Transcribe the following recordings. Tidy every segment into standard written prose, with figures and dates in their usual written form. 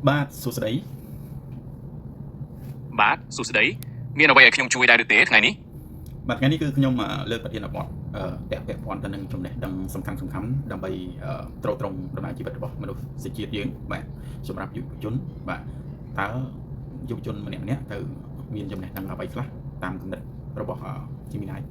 បាទសួស្តីបាទសួស្តីមានអ្វីឲ្យខ្ញុំជួយដែរឬទេថ្ងៃនេះបាទថ្ងៃនេះគឺខ្ញុំលើកប្រធានបទពាក់ព័ន្ធទៅនឹងចំណេះដឹងសំខាន់ដើម្បីទ្រទ្រង់ដំណើរជីវិតរបស់មនុស្សជាតិយើងបាទសម្រាប់យុវជនបាទតើយុវជនម្នាក់ទៅមានចំណេះដឹងអ្វីខ្លះតាមគំនិតរបស់ជីមីណៃ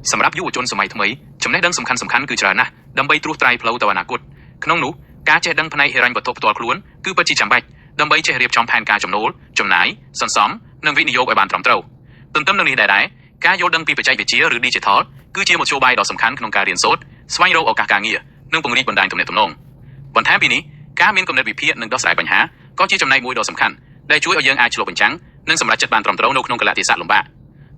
សម្រាប់យុវជនសម័យថ្មីចំណេះដឹងសំខាន់គឺច្រើនណាស់ដើម្បីត្រួសត្រាយផ្លូវទៅអនាគតក្នុងនោះការចេះដឹងផ្នែកហិរញ្ញវត្ថុផ្ទាល់ខ្លួនគឺពិតជាចាំបាច់ដើម្បីចេះរៀបចំផែនការចំណូលចំណាយសន្សំនិងវិនិយោគឲ្យបានត្រឹមត្រូវទន្ទឹមនឹងនេះដែរការយល់ដឹងពីបច្ចេកវិទ្យាឬ Digital គឺជាមធ្យោបាយដ៏សំខាន់ក្នុងការរៀនសូត្រស្វែងរកឱកាសការងារនិងពង្រីកបណ្ដាញទំនាក់ទំនងបន្ថែមពីនេះការមានគំនិតវិភាគនិងដោះស្រាយបញ្ហាក៏ជាចំណែកមួយដ៏សំខាន់ដែលជួយឲ្យយើងអាចឆ្លុះបញ្ចាំងនិងសម្រេចចិត្តបានត្រឹមត្រូវនៅក្នុងកលៈទេសៈលំបាក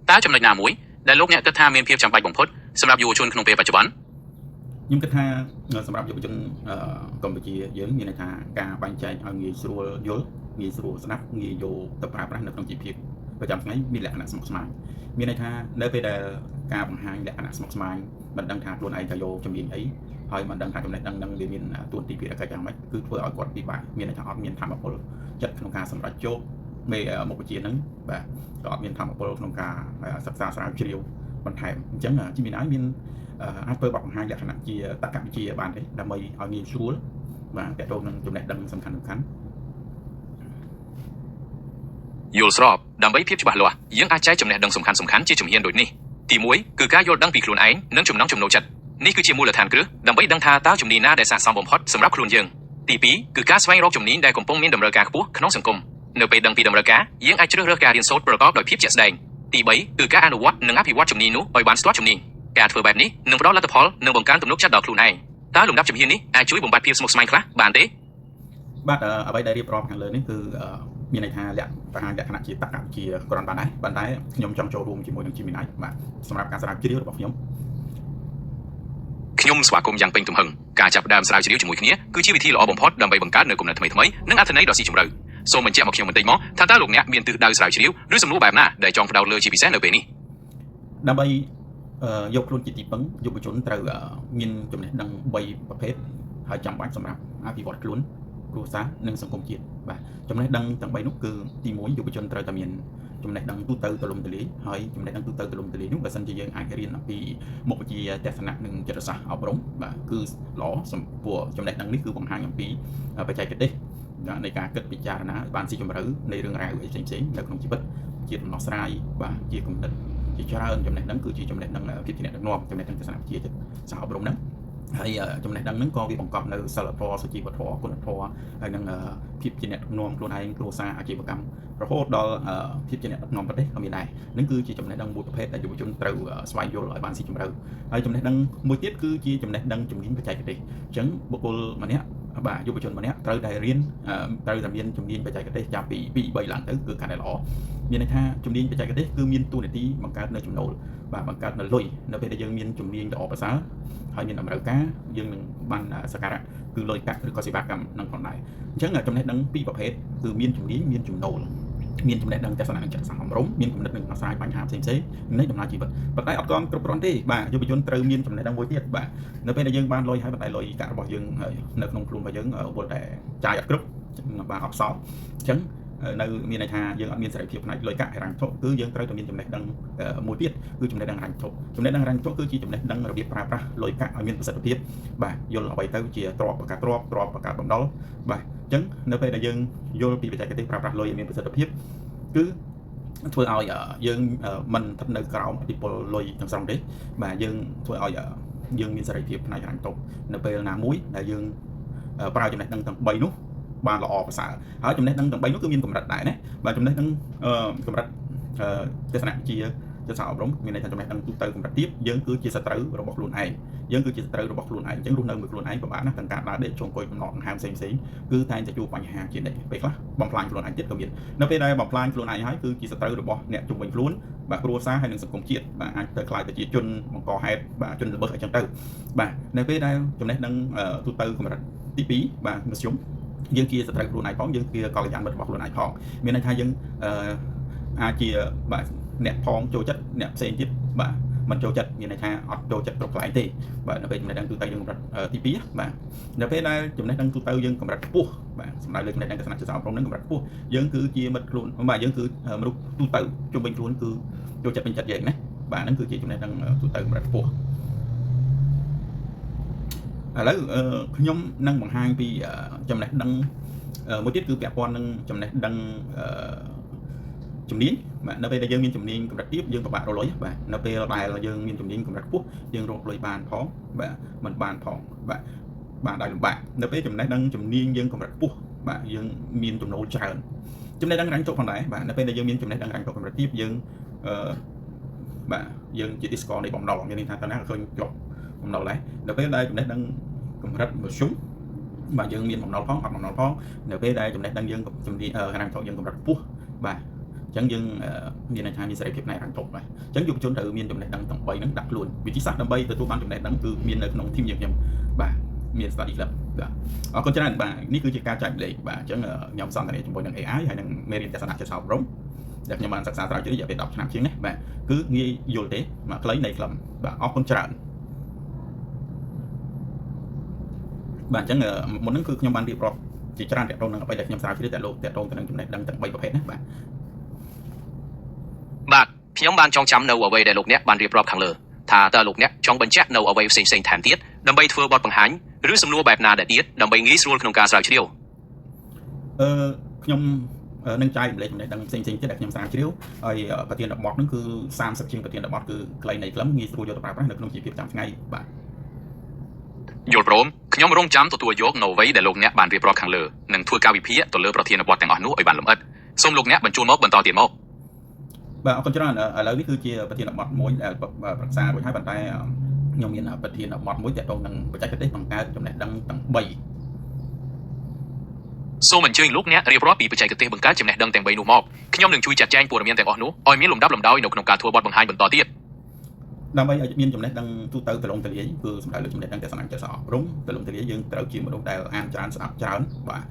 តើចំណុចណាមួយដែលលោកអ្នកគិតថាមានភាពចាំបាច់បំផុតសម្រាប់យុវជនក្នុងពេលបច្ចុប្បន្នខ្ញុំគិតថាសម្រាប់យុវជនកម្ពុជាយើងមានន័យថាការបែងចែកឲ្យងាយស្រួលយល់ងាយស្រួលស្ដាប់ងាយយកទៅប្រើប្រាស់នៅក្នុងជីវភាពប្រចាំថ្ងៃមានលក្ខណៈស្មុគស្មាញមានន័យថានៅពេលដែលការបង្ហាញលក្ខណៈស្មុគស្មាញមិនដឹងថាខ្លួនឯងទៅយកជំនាញអីហើយមិនដឹងថាចំណេះដឹងនឹងវាមានទួនាទីភារកិច្ចយ៉ាងម៉េចគឺធ្វើឲ្យគាត់ពិបាកមានន័យថាអត់មានធម៌ពលចិត្តក្នុងការសម្រេចយកមេមុខវិជ្ជាហ្នឹងបាទក៏អត់មានធម៌ពលក្នុងការសិក្សាស្រាវជ្រាវបន្ថែមអញ្ចឹងជីមីណៃមានអាចធ្វើបទបង្ហាញលក្ខណៈជាតក្កវិជ្ជាបានទេដើម្បីឲ្យងាយស្រួលបាទទាក់ទងនឹងចំណេះដឹងសំខាន់យល់ស្របដើម្បីភាពច្បាស់លាស់យើងអាចចែកចំណេះដឹងសំខាន់ជាជំហានដូចនេះទី1គឺការយល់ដឹងពីខ្លួនឯងនិងចំណង់ចំណូលចិត្តនេះគឺជាមូលដ្ឋានគ្រឹះដើម្បីដឹងថាតើជំនាញណាដែលស័ក្តិសមបំផុតសម្រាប់ខ្លួនយើងទី2គឺការស្វែងរកជំនាញដែលកំពុងមានតម្រូវការខ្ពស់ក្នុងសង្គមនៅពេលដឹងពីតម្រូវការយើងអាចជ្រើសរើសការរៀនសូត្រប្រកបដោយភាពជាក់ស្ដែងទី3គឺការអនុវត្តនិងអភិវឌ្ឍជំនាញនោះឲ្យបានស្ទាត់ជំនាញការធ្វើបែបនេះនឹងផ្ដល់លទ្ធផលនិងបង្កើនទំនុកចិត្តដល់ខ្លួនឯងតើលំដាប់ជំហាននេះអាចជួយបំបត្តិភាពស្មុគស្មាញខ្លះបានទេបាទអ្វីដែលរៀបរាប់ខាងលើនេះគឺមានន័យថាបង្ហាញលក្ខណៈជាតក្កវិជ្ជាគ្រាន់បានដែរប៉ុន្តែខ្ញុំចង់ចូលរួមជាមួយនឹងជីមីណៃបាទសម្រាប់ការស្រាវជ្រាវរបស់ខ្ញុំស្វាគមន៍យ៉ាងពេញទំហឹងការចាប់ផ្ដើមស្រាវជ្រាវជាមួយគ្នាគឺជាវិធីល្អបំផុតដើម្បីបង្កើតនូវគំនិតថ្មីៗនិងអត្ថន័យដ៏ស៊ីជម្រៅសូមបញ្ជាក់មកខ្ញុំបន្តិចមកថាតើលោកអ្នកមានទិសដៅស្រាវជ្រាវឬសំណួរបែបណាដែលចង់ផ្ដោតលើជាពិសេសនៅពេលនេះដើម្បីយកខ្លួនជាទីពឹងយុវជនត្រូវមានចំណេះដឹង3ប្រភេទហើយចាំបាច់សម្រាប់អភិវឌ្ឍខ្លួនគ្រួសារនិងសង្គមជាតិបាទចំណេះដឹងទាំង3នោះគឺទី1យុវជនត្រូវតែមានចំណេះដឹងទូទៅទូលំទូលាយហើយចំណេះដឹងទូទៅទូលំទូលាយនោះបើសិនជាយើងអាចរៀនអំពីមុខវិជ្ជាទស្សនៈនិងចិត្តសាស្ត្រអប់រំបាទគឺល្អសម្រាប់ចំណេះដឹងនេះគឺបង្ហាញអំពីបច្ចេកទេសនៃការគិតពិចារណាបានស៊ីជម្រៅនៃរឿងរ៉ាវផ្សេងៗនៅក្នុងជីវិតជាដំណោះស្រាយបាទជាគំនិតជាច្រើនចំណេះដឹងគឺជាចំណេះដឹងភាពជាអ្នកដឹកនាំចំណេះដឹងទស្សនវិជ្ជាសាស្ត្រអប់រំហ្នឹងហើយចំណេះដឹងហ្នឹងក៏វាបង្កប់នៅសិលធម៌សុជីវធម៌គុណធម៌ហើយនឹងភាពជាអ្នកដឹកនាំខ្លួនឯងគ្រួសារអាជីវកម្មរហូតដល់ភាពជាអ្នកដឹកនាំប្រទេសក៏មានដែរនឹងគឺជាចំណេះដឹងមួយប្រភេទដែលយុវជនត្រូវស្វែងយល់ឲ្យបានស៊ីជម្រៅហើយចំណេះដឹងមួយទៀតគឺជាចំណេះដឹងជំនាញបច្ចេកទេសអញ្ចឹងបុគ្គលម្នាក់បាទយុវជនម្នាក់ត្រូវតែរៀនត្រូវតែមានជំនាញបច្ចេកទេសចាប់ពី2 3ឡើងទៅគឺកាន់តែល្អមានន័យថាជំនាញបច្ចេកទេសគឺមានតួនាទីបង្កើតនៅចំណូលបាទបង្កើតនៅលុយនៅពេលដែលយើងមានជំនាញល្អប្រសើរហើយមានតម្រូវការយើងនឹងបានសក្ការៈគឺលុយកាក់ឬក៏សេវាកម្មនឹងផងដែរអញ្ចឹងចំណេះដឹងពីរប្រភេទគឺមានជំនាញមានចំណូលមានចំណេះដឹងទស្សនៈនិងចិត្តសាស្ត្រអប់រំមានគំនិតនឹងដោះស្រាយបញ្ហាផ្សេងៗនៃដំណើរជីវិតប៉ុន្តែអត់ទាន់គ្រប់គ្រាន់ទេបាទយុវជនត្រូវមានចំណេះដឹងមួយទៀតបាទនៅពេលដែលយើងបានលុយហើយប៉ុន្តែលុយកាក់របស់យើងនៅក្នុងខ្លួនរបស់យើងវល់តែចាយអត់គ្រប់បាទអត់សល់អញ្ចឹងនៅមានន័យថាយើងអត់មានសេរីភាពផ្នែកលុយកាក់ហិរញ្ញវត្ថុគឺយើងត្រូវតែមានចំណេះដឹងមួយទៀតគឺចំណេះដឹងហិរញ្ញវត្ថុចំណេះដឹងហិរញ្ញវត្ថុគឺជាចំណេះដឹងរបៀបប្រើប្រាស់លុយកាក់ឲ្យមានប្រសិទ្ធភាពបាទយល់អ្វីទៅជាទ្រព្យបង្កើតទ្រព្យបង្កើតបំណុលបាទអញ្ចឹងនៅពេលដែលយើងយល់ពីបច្ចេកទេសប្រើប្រាស់លុយឲ្យមានប្រសិទ្ធភាពគឺធ្វើឲ្យយើងមិនស្ថិតនៅក្រោមឥទ្ធិពលលុយទាំងស្រុងទេបាទយើងធ្វើឲ្យយើងមានសេរីភាពផ្នែកហិរញ្ញវត្ថុនៅពេលណាមួយដែលយើងប្រើចំណេះដឹងទាំង3នោះបានល្អប្រសើរហើយចំណេះដឹងទាំង3នោះគឺមានកម្រិតដែរណាបាទចំណេះដឹងកម្រិតទស្សនវិជ្ជាចិត្តសាស្ត្រអប់រំមានន័យថាចំណេះដឹងទូទៅកម្រិតទាបយើងគឺជាសត្រូវរបស់ខ្លួនឯងយើងគឺជាសត្រូវរបស់ខ្លួនឯងអញ្ចឹងរស់នៅមួយខ្លួនឯងពិបាកណាស់ទាំងការដើរដេកជង្គុយបំណក់ដង្ហើមផ្សេងគឺតែងតែជួបបញ្ហាជានិច្ចពេលខ្លះបំផ្លាញខ្លួនឯងទៀតក៏មាននៅពេលដែលបំផ្លាញខ្លួនឯងហើយគឺជាសត្រូវរបស់អ្នកជុំវិញខ្លួនបាទគ្រួសារហើយនិងសង្គមជាតិបាទអាចទៅខ្លាយទៅជាជនបង្កហេតុបាទជនល្មើសអីចឹងទៅបាទនៅពេលដែលចំណេះដឹងទូទៅកម្រិតទី2បាទមធ្យមយើងជាសត្រូវខ្លួនឯងផងយើងជាកល្យានមិត្តរបស់ខ្លួនឯងផងមានន័យថាយើងអាចជាបាទអ្នកផងចូលចិត្តអ្នកផ្សេងទៀតបាទ មិនចូលចិត្តមានន័យថាអត់ចូលចិត្តគ្រប់កន្លែងទេបាទនៅពេលចំណេះដឹងទូទៅយើងកម្រិតទី2បាទនៅពេលដែលចំណេះដឹងទូទៅយើងកម្រិតខ្ពស់បាទសំដៅលើចំណេះដឹងទស្សនៈជាសអប់រំនឹងកម្រិតខ្ពស់យើងគឺជាមិត្តខ្លួនបាទយើងគឺមនុស្សទូទៅជុំវិញខ្លួនគឺចូលចិត្តពេញចិត្តយើងណាបាទហ្នឹងគឺជាចំណេះដឹងទូទៅកម្រិតខ្ពស់ឥឡូវខ្ញុំនឹងបង្ហាញពីចំណេះដឹងមួយទៀតគឺពាក់ព័ន្ធនឹងចំណេះដឹងជំនាញបាទនៅពេលដែលយើងមានជំនាញកម្រិតទាបយើងពិបាករកលុយបាទនៅពេលដែលយើងមានជំនាញកម្រិតខ្ពស់យើងរកលុយបានផងបាទមិនបានផងបាទបានដោយលំបាកនៅពេលចំណេះដឹងជំនាញយើងកម្រិតខ្ពស់បាទយើងមានចំណូលច្រើនចំណេះដឹងរ៉ាញ់ចុះផងដែរបាទនៅពេលដែលយើងមានចំណេះដឹងរ៉ាញ់ចុះកម្រិតទាបយើងបាទយើងជាទីស្គាល់នៃបំណុលមានន័យថាតើណាឃើញជាប់បំណុលដែរនៅពេលដែលចំណេះដឹងកម្រិតមធ្យមបាទយើងមានបំណុលផងអត់បំណុលផងនៅពេលដែលចំណេះដឹងយើងជំនាញរ៉ាញ់ចុះយើងកម្រិតខ្ពស់បាទអញ្ចឹងយើងមានន័យថាមានសេរីភាពផ្នែករ៉ាញ់ចុះបាទអញ្ចឹងយុវជនត្រូវមានចំណេះដឹងទាំង3ហ្នឹងដាក់ខ្លួនវិធីសាស្ត្រដើម្បីទទួលបានចំណេះដឹងគឺមាននៅក្នុងធីមយើងខ្ញុំបាទមាន study club បាទអរគុណច្រើនបាទនេះគឺជាការចែករំលែកបាទអញ្ចឹងខ្ញុំសន្ទនាជាមួយនឹង AI ហើយនឹងមេរៀនទស្សនៈជាសោបរំដែលខ្ញុំបានសិក្សាស្រាវជ្រាវរយៈពេល10ឆ្នាំជាងនេះបាទគឺងាយយល់ទេបាទខ្លីនៃខ្លឹមបាទអរគុណច្រើនបាទអញ្ចឹងមុនហ្នឹងគឺខ្ញុំបានរៀបរាប់ជាច្រើនតកតងនឹងអ្វីដែលខ្ញុំស្រាវជ្រាវតែលោកតកតងទៅនឹងចំណេះដឹងទាំង3ប្រភេទណាបាទខ្ញុំបានចងចាំនៅអ្វីដែលលោកអ្នកបានរៀបរាប់ខាងលើថាតើលោកអ្នកចង់បញ្ជាក់នៅអ្វីផ្សេងៗថែមទៀតដើម្បីធ្វើបទបង្ហាញឬសំណួរបែបណាដែលទៀតដើម្បីងាយស្រួលក្នុងការស្រាវជ្រាវខ្ញុំនឹងចែករំលែកចំណេះដឹងផ្សេងៗទៀតដែលខ្ញុំស្រាវជ្រាវហើយប្រធានបទហ្នឹងគឺ30ជាងប្រធានបទគឺខ្លីនៃខ្លឹមងាយស្រួលយកទៅប្រើប្រាស់នៅក្នុងជីវភាពប្រចាំថ្ងៃបាទយល់ព្រមខ្ញុំរងចាំទទួលយកនៅអ្វីដែលលោកអ្នកបានរៀបរាប់ខាងលើនិងធ្វើការវិភាគទៅលើប្រធានបទទាំងអស់នោះឲ្យបានលម្អិតសូមលោកអ្នកបញ្ជូនមកបន្តទៀតមកបាទអរគុណច្រើនឥឡូវនេះគឺជាប្រធានបទមួយដែលប្រឹក្សារួចហើយប៉ុន្តែខ្ញុំមានប្រធានបទមួយទាក់ទងនឹងបច្ចេកទេសបង្កើតចំណេះដឹងទាំង3សូមអញ្ជើញលោកអ្នករៀបរាប់ពីបច្ចេកទេសបង្កើតចំណេះដឹងទាំង3នោះមកខ្ញុំនឹងជួយចាត់ចែងព័ត៌មានទាំងអស់នោះឲ្យមានលំដាប់លំដោយនៅក្នុងការធ្វើបទបង្ហាញបន្តទៀតដើម្បីឲ្យមានចំណេះដឹងទូទៅទូលំទូលាយគឺសំដៅលើចំណេះដឹងទស្សនៈជាសអប់រំទូលំទូលាយយើងត្រូវជាមនុស្សដែលអានច្រើនស្ដាប់ច្រើនបា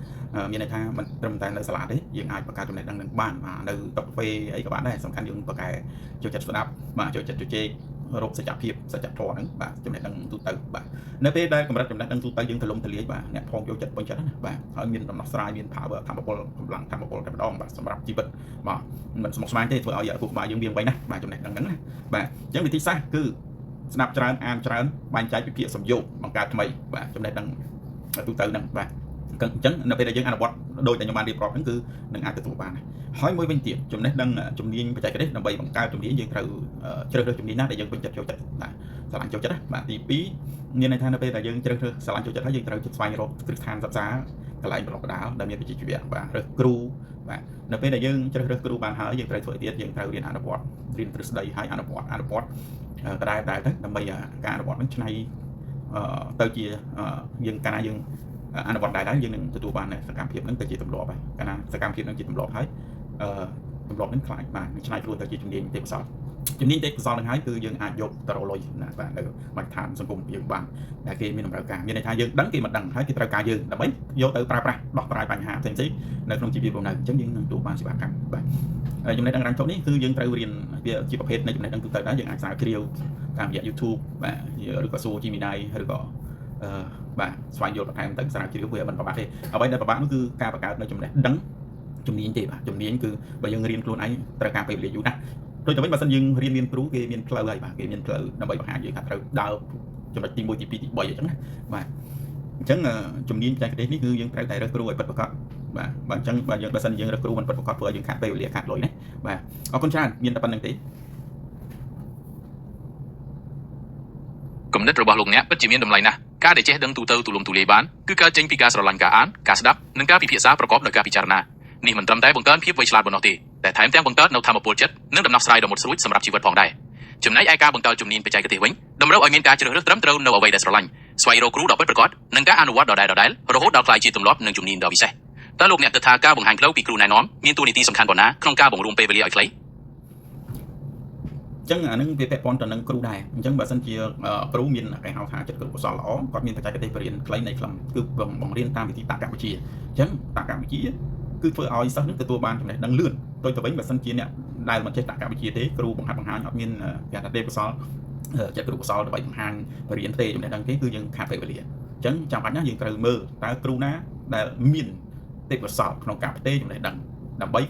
ទមានន័យថាមិនត្រឹមតែនៅសាលាទេយើងអាចបង្កើតចំណេះដឹងនឹងបាននៅតុកាហ្វេអីក៏បានដែរសំខាន់យើងប្រកែចូលចិត្តស្ដាប់បាទចូលចិត្តជជែករកសច្ចភាពសច្ចធម៌ហ្នឹងបាទចំណេះដឹងទូទៅបាទនៅពេលដែលកម្រិតចំណេះដឹងទូទៅយើងទូលំទូលាយបាទអ្នកផងចូលចិត្តពេញចិត្តណាបាទហើយមានដំណោះស្រាយមាន power ធម៌ពលកម្លាំងធម៌ពលតែម្ដងបាទសម្រាប់ជីវិតបាទមិនស្មុគស្មាញទេធ្វើឲ្យពួកបាទយើងមានវិញណាបាទចំណេះដឹងហ្នឹងណាបាទអញ្ចឹងវិធីសាស្ត្រគឺស្ដាប់ច្រើនអានច្រើនបែងចែកវិភាគសំយោគបង្កើតថ្មីបាទចំណេះដឹងទូទៅហ្នឹងបាទអញ្ចឹងនៅពេលដែលយើងអនុវត្តដោយតែខ្ញុំបានរៀបរាប់ហ្នឹងគឺនឹងអាចទទួលបានហើយមួយវិញទៀតចំណេះដឹងជំនាញបច្ចេកទេសដើម្បីបង្កើតជំនាញយើងត្រូវជ្រើសរើសជំនាញណាដែលយើងពេញចិត្តចូលចិត្តបាទស្រឡាញ់ចូលចិត្តណាបាទទី2មានន័យថានៅពេលដែលយើងជ្រើសរើសស្រឡាញ់ចូលចិត្តហើយយើងត្រូវស្វែងរកគ្រឹះស្ថានសិក្សាកន្លែងប្រឡប់កដាលដែលមានវិជ្ជាជីវៈបាទរើសគ្រូបាទនៅពេលដែលយើងជ្រើសរើសគ្រូបានហើយយើងត្រូវធ្វើទៀតយើងត្រូវរៀនអនុវត្តរៀនទ្រឹស្ដីហើយអនុវត្តដដែលទៅដើម្បីការអនុវត្តហ្នឹងឆ្នៃទៅជាយើងកាលណាយើងអនុវត្តដែរយើងនឹងទទួលបានសកម្មភាពហ្នឹងទៅជាទម្លាប់ហើយកាលណាសកម្មភាពហ្នឹងជាទម្លាប់ហើយទម្លាប់ហ្នឹងខ្លាចបាទឆ្នៃខ្លួនទៅជាជំនាញទេពកោសល្យជំនាញទេពកោសល្យហ្នឹងហើយគឺយើងអាចយកទៅរកលុយណាបាទនៅមជ្ឈដ្ឋានសង្គមយើងបានដែលគេមានតម្រូវការមានន័យថាយើងដឹងគេមិនដឹងហើយគេត្រូវការយើងដើម្បីយកទៅប្រើប្រាស់ដោះស្រាយបញ្ហាផ្សេងៗនៅក្នុងជីវភាពរស់នៅអញ្ចឹងយើងនឹងទទួលបានសេវាកម្មបាទចំណេះដឹងរ៉ាញ់ចុះនេះគឺយើងត្រូវរៀនវាជាប្រភេទនៃចំណេះដឹងទូទៅដែរយើងអាចស្រាវជ្រាវតាមរយៈ YouTube បាទឬក៏សួរ Gemini ឬក៏បាទស្វែងយល់បន្ថែមទៅស្រាវជ្រាវវាមិនពិបាកទេអ្វីដែលពិបាកនោះគឺការបង្កើតនៅចំណេះដឹងជំនាញទេបាទជំនាញគឺបើយើងរៀនខ្លួនឯងត្រូវការពេលវេលាយូរណាស់ដូចតែវិញបើសិនយើងរៀនគ្រូគេមានផ្លូវហើយបាទគេមានផ្លូវដើម្បីបង្ហាញយើងថាត្រូវដើរចំណុចទី1ទី2ទី3អញ្ចឹងណាបាទអញ្ចឹងជំនាញបច្ចេកទេសនេះគឺយើងត្រូវតែរើសគ្រូឲ្យពិតប្រាកដបាទបើអញ្ចឹងបើសិនយើងរើសគ្រូមិនពិតប្រាកដធ្វើឲ្យយើងខាតពេលវេលាខាតលុយណាបាទអរគុណច្រើនមានតែប៉ុណ្្នឹងទេគំនិតរបស់លោកអ្នកពិតជាមានតម្លៃណាស់ការដែលចេះដឹងទូទៅទូលំទូលាយបានគឺការចេញពីការស្រឡាញ់ការអានការស្ដាប់និងការពិភាក្សាប្រកបដោយការពិចារណានេះមិនត្រឹមតែបង្កើនភាពវៃឆ្លាតប៉ុណ្ណោះទេតែថែមទាំងបង្កើតនូវធម៌ពលចិត្តនិងដំណោះស្រាយដ៏មុតស្រួចសម្រាប់ជីវិតផងដែរចំណែកឯការបង្កើតជំនាញបច្ចេកទេសវិញតម្រូវឲ្យមានការជ្រើសរើសត្រឹមត្រូវនៅអ្វីដែលស្រឡាញ់ស្វែងរកគ្រូដ៏ពិតប្រាកដនិងការអនុវត្តដដែលរហូតដល់ក្លាយជាទម្លាប់និងជំនាញដ៏ពិសេសតើលោកអ្នកគិតថាការបង្ហាញផ្លូវពីគ្រូណែនាំមានតួនាទីសំខាន់ប៉ុណ្ណាក្នុងការបង្រួមពេលវេលាឲ្យខ្លីអញ្ចឹងអានឹងវាពាក់ព័ន្ធទៅនឹងគ្រូដែរអញ្ចឹងបើសិនជាគ្រូមានគេហៅថាចិត្តគ្រូកុសលល្អគាត់មានបច្ចេកទេសបរៀនខ្លីនៃខ្លឹមគឺបង្រៀនតាមវិធីតក្កវិជ្ជាអញ្ចឹងតក្កវិជ្ជាគឺធ្វើឲ្យសិស្សនឹងទទួលបានចំណេះដឹងលឿនដូចទៅវិញបើសិនជាអ្នកដែលមិនចេះតក្កវិជ្ជាទេគ្រូបង្ហាត់បង្ហាញអត់មានគេថាទេពកោសល ចិត្តគ្រូកសលដើម្បីបង្ហាញរៀនទេចំណេះដឹងគេគឺយើងខាតពេលវេលាអញ្ចឹងចាំបាច់ណាយើងត្រូវមើលតើគ្រូណាដែលមានទេពកោសល្យក្នុងការផ្ទេរចំណេះដឹងដើម្បីឲ្យ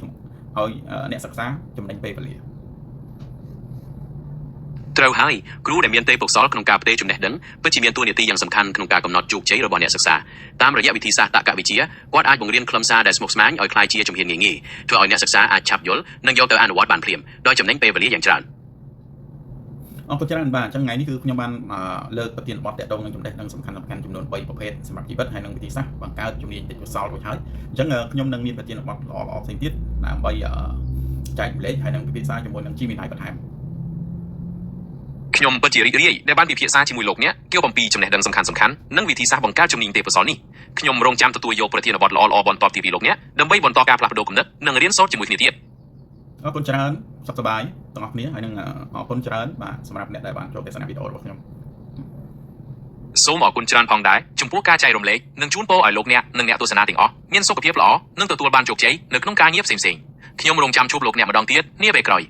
អ្នកសិក្សាចំណេញពេលវេលា ត្រូវហើយគ្រូដែលមានទេពកោសល្យក្នុងការផ្ទេរចំណេះដឹងពិតជាមានតួនាទីយ៉ាងសំខាន់ក្នុងការកំណត់ជោគជ័យរបស់អ្នកសិក្សាតាមរយៈវិធីសាស្ត្រតក្កវិទ្យាគាត់អាចបង្រៀនខ្លឹមសារដែលស្មុគស្មាញឲ្យคล้ายជាជំហានងាយៗធ្វើឲ្យអ្នកសិក្សាអាចឆាប់យល់និងយកទៅអនុវត្តបានភ្លាមដោយចំណេញពេលវេលាយ៉ាងច្រើន អរគុណច្រើនបាទអញ្ចឹងថ្ងៃនេះគឺខ្ញុំបានលើកប្រធានបទទាក់ទងនឹងចំណេះដឹងសំខាន់ចំនួន3ប្រភេទសម្រាប់ជីវិតហើយនឹងវិធីសាស្ត្របង្កើតជំនាញទេពកោសល្យរួចហើយអញ្ចឹងខ្ញុំនឹងមានប្រធានបទល្អៗផ្សេងទៀតដើម្បីចែកម្លែកហើយនឹងពិភាក្សាជាមួយនឹងជីមីណៃបន្ថែម ខ្ញុំពិតជារីករាយដែលបានពិភាក្សាជាមួយលោកអ្នកกี่ยวអំពីចំណេះដឹងសំខាន់ៗនិងវិធីសាស្ត្របង្កើតជំនាញទេពកោសល្យនេះខ្ញុំរងចាំទទួលយកប្រធានបទល្អៗបន្តពីលោកអ្នកដើម្បីបន្តការផ្លាស់ប្ដូរគំនិតនិងរៀនសូត្រជាមួយគ្នាទៀត អរគុណច្រើនសុខសប្បាយទាំងអស់គ្នាហើយនឹងអរគុណច្រើនបាទសម្រាប់អ្នកដែលបានចូលទស្សនាវីដេអូរបស់ខ្ញុំ សូមអរគុណច្រើនផងដែរចំពោះការចែករំលែកនិងជូនពរឲ្យលោកអ្នកនិងអ្នកទស្សនាទាំងអស់មានសុខភាពល្អនិងទទួលបានជោគជ័យនៅក្នុងការងារផ្សេងៗខ្ញុំរងចាំជួបលោកអ្នកម្ដងទៀតនាពេលក្រោយ